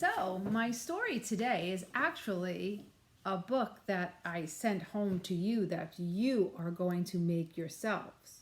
So, my story today is actually a book that I sent home to you that you are going to make yourselves.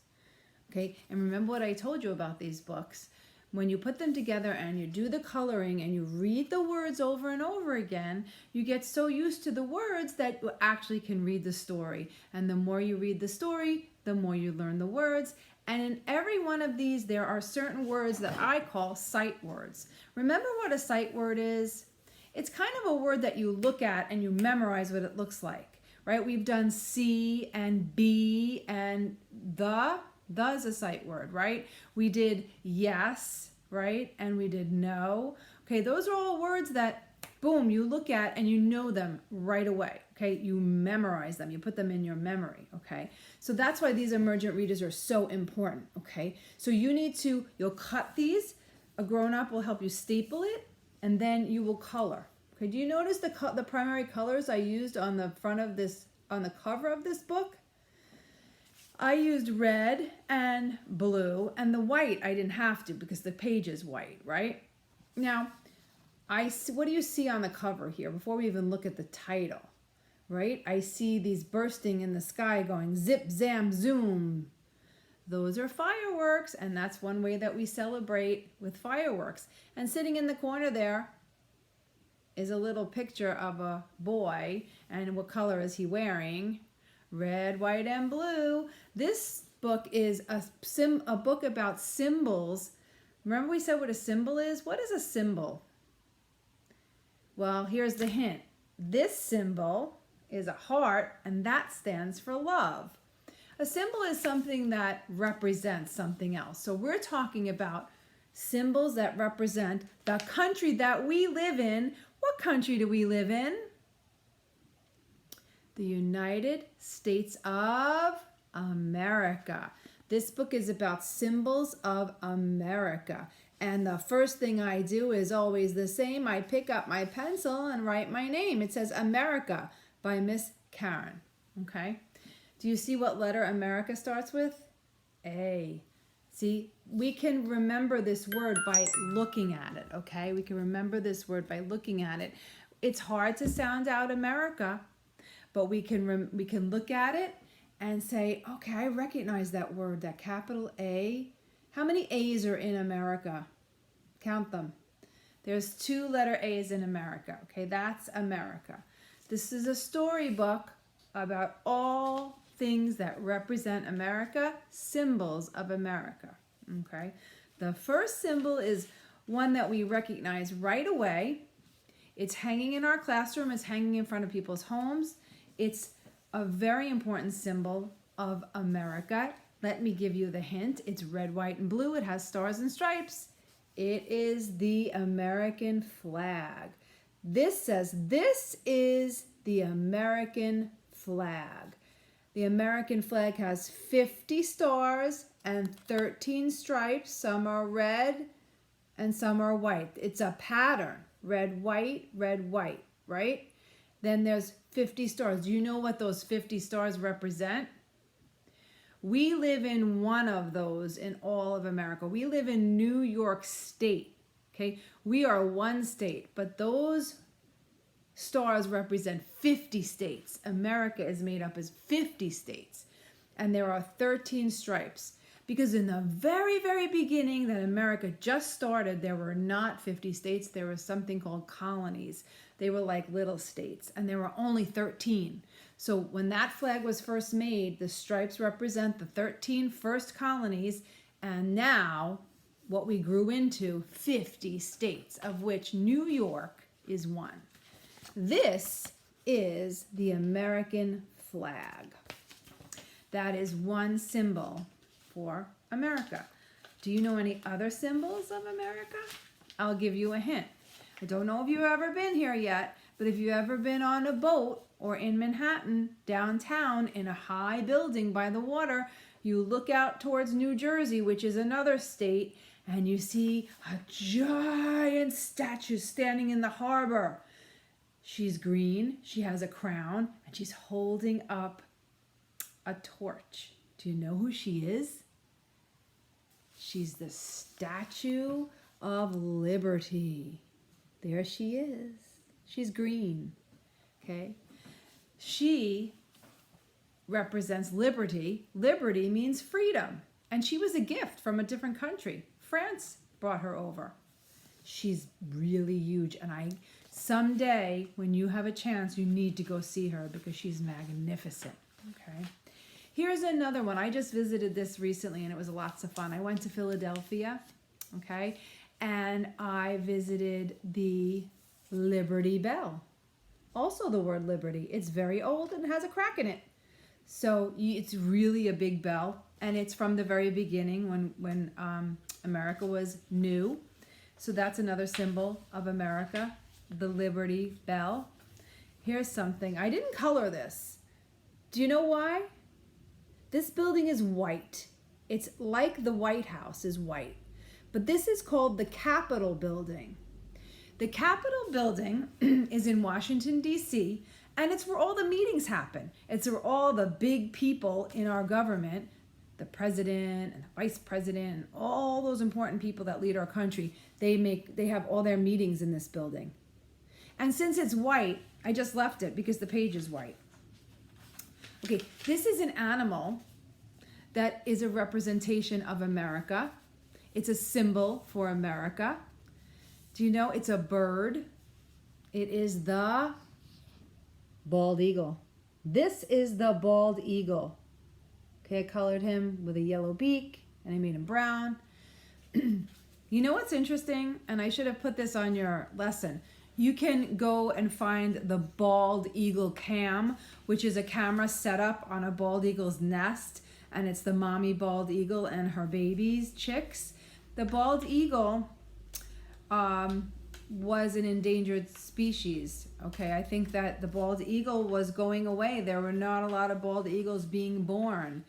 Okay, and remember what I told you about these books. When you put them together and you do the coloring and you read the words over and over again, you get so used to the words that you actually can read the story. And the more you read the story, the more you learn the words. And in every one of these, there are certain words that I call sight words. Remember what a sight word is? It's kind of a word that you look at and you memorize what it looks like, right? We've done see and be and the. The is a sight word, right? We did yes, right? And we did no. Okay, those are all words that, boom, you look at and you know them right away. Okay, you memorize them. You put them in your memory. Okay, so that's why these emergent readers are so important. Okay, so you'll cut these. A grown-up will help you staple it, and then you will color. Okay, do you notice the primary colors I used on the cover of this book? I used red and blue, and the white I didn't have to because the page is white, right? Now, what do you see on the cover here before we even look at the title, right? I see these bursting in the sky going zip, zam, zoom. Those are fireworks, and that's one way that we celebrate with fireworks. And sitting in the corner there is a little picture of a boy, and what color is he wearing? Red, white, and blue. This book is a book about symbols. Remember we said what a symbol is? What is a symbol? Well, here's the hint. This symbol is a heart, and that stands for love. A symbol is something that represents something else. So we're talking about symbols that represent the country that we live in. What country do we live in? The United States of America. This book is about symbols of America. And the first thing I do is always the same. I pick up my pencil and write my name. It says America by Miss Karen. Okay? Do you see what letter America starts with? A. See, we can remember this word by looking at it, okay? We can remember this word by looking at it. It's hard to sound out America, but we can look at it and say, okay, I recognize that word, that capital A. How many A's are in America? Count them. There's 2 letter A's in America. Okay, that's America. This is a storybook about all things that represent America, symbols of America. Okay, the first symbol is one that we recognize right away. It's hanging in our classroom. It's hanging in front of people's homes. It's a very important symbol of America. Let me give you the hint. It's red, white, and blue. It has stars and stripes. It is the American flag. This says, this is the American flag. The American flag has 50 stars and 13 stripes. Some are red and some are white. It's a pattern. Red, white, right? Then there's 50 stars. Do you know what those 50 stars represent? We live in one of those in all of America. We live in New York State, okay? We are one state, but those stars represent 50 states. America is made up as 50 states, and there are 13 stripes. Because in the very, very beginning that America just started, there were not 50 states. There was something called colonies. They were like little states, and there were only 13. So when that flag was first made, the stripes represent the 13 first colonies, and now what we grew into, 50 states, of which New York is one. This is the American flag. That is one symbol for America. Do you know any other symbols of America? I'll give you a hint. I don't know if you've ever been here yet, but if you've ever been on a boat or in Manhattan, downtown, in a high building by the water, you look out towards New Jersey, which is another state, and you see a giant statue standing in the harbor. She's green, she has a crown, and she's holding up a torch. Do you know who she is? She's the Statue of Liberty. There she is. She's green. Okay. She represents liberty. Liberty means freedom. And she was a gift from a different country. France brought her over. She's really huge. And someday, when you have a chance, you need to go see her because she's magnificent. Okay. Here's another one. I just visited this recently and it was lots of fun. I went to Philadelphia. Okay. And I visited the Liberty Bell. Also the word liberty. It's very old and has a crack in it. So it's really a big bell. And it's from the very beginning when America was new. So that's another symbol of America, the Liberty Bell. Here's something. I didn't color this. Do you know why? This building is white. It's like the White House is white. But this is called the Capitol Building. The Capitol Building is in Washington, D.C., and it's where all the meetings happen. It's where all the big people in our government, the president and the vice president, all those important people that lead our country, they have all their meetings in this building. And since it's white, I just left it because the page is white. Okay, this is an animal that is a representation of America. It's a symbol for America. Do you know it's a bird? It is the bald eagle. This is the bald eagle. Okay, I colored him with a yellow beak and I made him brown. You know what's interesting? And I should have put this on your lesson. You can go and find the bald eagle cam, which is a camera set up on a bald eagle's nest. And it's the mommy bald eagle and her babies, chicks. The bald eagle was an endangered species. Okay, I think that the bald eagle was going away. There were not a lot of bald eagles being born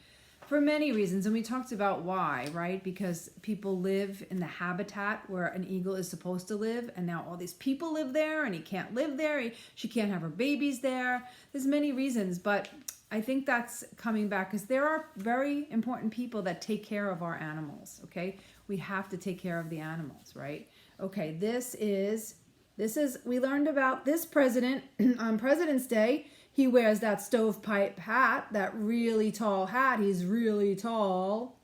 for many reasons. And we talked about why, right? Because people live in the habitat where an eagle is supposed to live. And now all these people live there and he can't live there. She can't have her babies there. There's many reasons, but I think that's coming back because there are very important people that take care of our animals, okay? We have to take care of the animals, right? Okay, we learned about this president on President's Day. He wears that stovepipe hat, that really tall hat. He's really tall.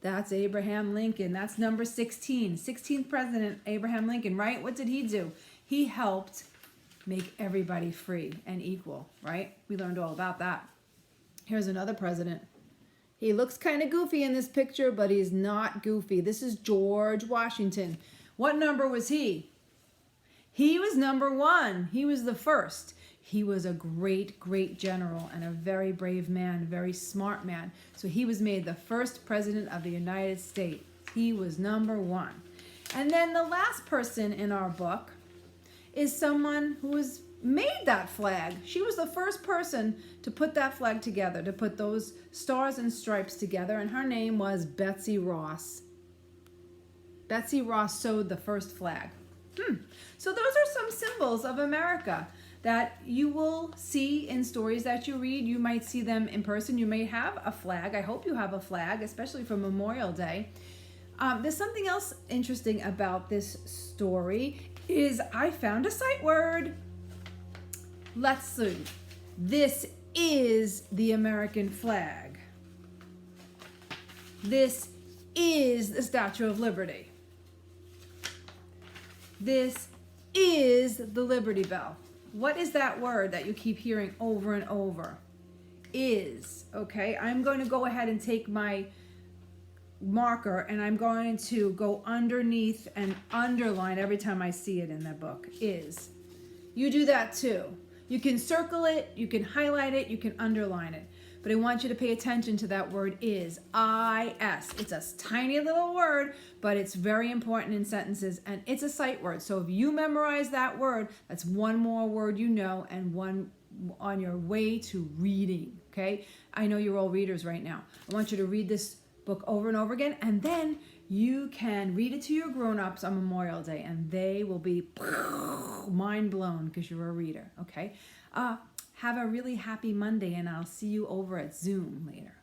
That's Abraham Lincoln. That's number 16. 16th President Abraham Lincoln, right? What did he do? He helped make everybody free and equal, right? We learned all about that. Here's another president. He looks kind of goofy in this picture, but he's not goofy. This is George Washington. What number was he? He was number 1. He was the first. He was a great, great general and a very brave man, very smart man. So he was made the first president of the United States. He was number 1. And then the last person in our book is someone who has made that flag. She was the first person to put that flag together, to put those stars and stripes together, and her name was Betsy Ross. Betsy Ross sewed the first flag. So those are some symbols of America that you will see in stories that you read. You might see them in person. You may have a flag. I hope you have a flag, especially for Memorial Day. There's something else interesting about this story is I found a sight word. Let's see. This is the American flag. This is the Statue of Liberty. This is the Liberty Bell. What is that word that you keep hearing over and over? Is, okay? I'm going to go ahead and take my marker and I'm going to go underneath and underline every time I see it in the book. Is. You do that too. You can circle it, you can highlight it, you can underline it. But I want you to pay attention to that word is. I-S. It's a tiny little word, but it's very important in sentences and it's a sight word. So if you memorize that word, that's one more word you know and one on your way to reading, okay? I know you're all readers right now. I want you to read this book over and over again, and then you can read it to your grown-ups on Memorial Day, and they will be mind blown because you're a reader, okay? Have a really happy Monday, and I'll see you over at Zoom later.